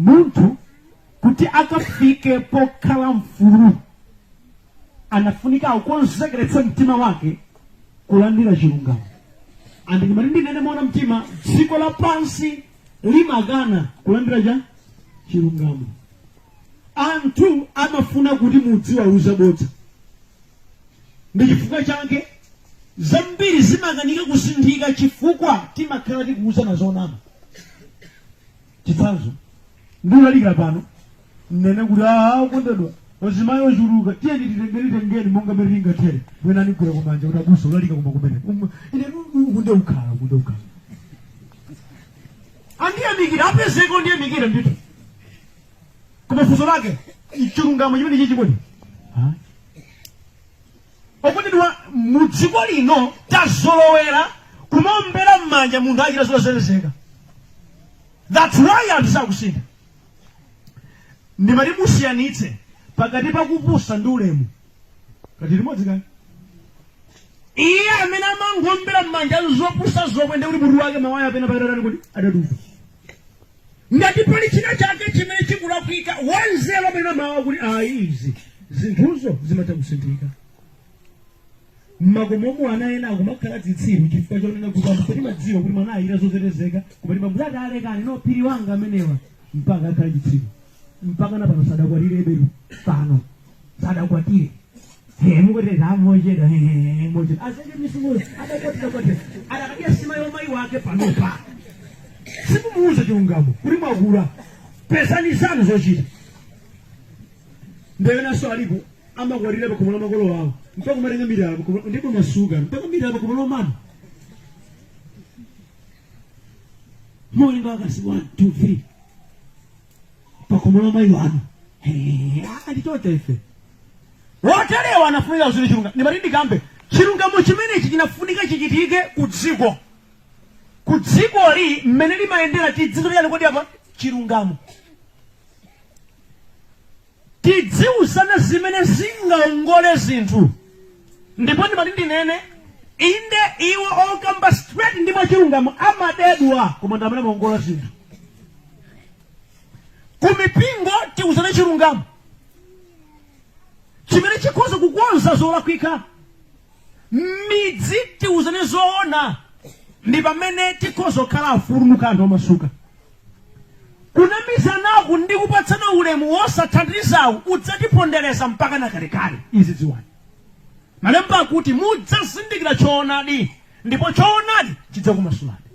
muntu kuti akafike pokhala mfulu anafunika ukonsekeretsa mtima wake kulandira chilungamo. Andi ndimalindi nene mona mtima dziko la pansi limagana kulandira cha chilungamo. Anthu amafuna kuti mudziwa uzabodza. Ndi chifukwa chake zambiri zimakanika kusinthika chifukwa timakhala tikuuzana zonama. Chitsanzo ndulalikira pano nene kuti ukondedwa ozimayi ochuluka tiye nditengeni monga meringa tere wena nigula kumanja utabusa ulalika kumakumene ine kunde ukhala andiye mikira apezeko ndiye mikira ndito kumafuso lake chilungamo chimene chichikodi okondedwa mudziko lino tazolowera kumaombera m'manja munthu achita zolozerezeka. That's why anthu sakusinda. Ndimati musiyanitse pakati pa kupusa ndi ulemu. Kati limodzi kani? Iye amene amangombera m'manja zopusa zomwe ndi kuti mutu wake mawaya apena pakatani kuti adaduka. Ngati pali china chake chimene chikulakwika wanzeru amene mawa kuti izi zinthuzo zimatha kusinthika. Makomomo anaena akumakhala zitsiru chifukwa chonena kuti kuti madziwa kuti mwana ayira zozerezeka kupati pamuzati alekani no phiri wanga amenewa mpaka akhala chitsiru mpaka na pano sadakwatire beru pano sadakwatire mukwete zamocheda mocheda asenje misumu adakwatira adakadya sima yomayi wake panopa sikumuuza chilungamo kuti mwakula pesani zanu zochita ndewenaso alipo amakwatira pakomola makolo wawo mpaka marenga miraba ndipo masuka mpaka miraba kumalo mama moyo akasi 1 2 3 pakomola mayi wanu nditote ife wotalewa wanafunika uzuri chilungamo. Nimarindi kambe chilungamo chimenechi chinafunika chichitike kudziko li mmene limayendera tidzizo lyani kodi apa chilungamo. Tidziuzana zimene zingaongole zinthu. Ndipo ndimalindi nene inde iwo okamba straight ndipo chilungamo amadedwa koma ndamene maongola zinthu. Kumipingo tiuzane chilungamo chimene chikhoza kukonza zolakwika. Midzi tiuzane zoona ndi pamene tikhoza kukhala afulu kanthu amasuka. Kunamizanaku ndi kupatsana ulemu wosathandizawu udzatipondereza mpaka na kalekale. Izi ziwani malemba akuti mudzazindikira choonadi ndipo choonadi chidzakumasulani.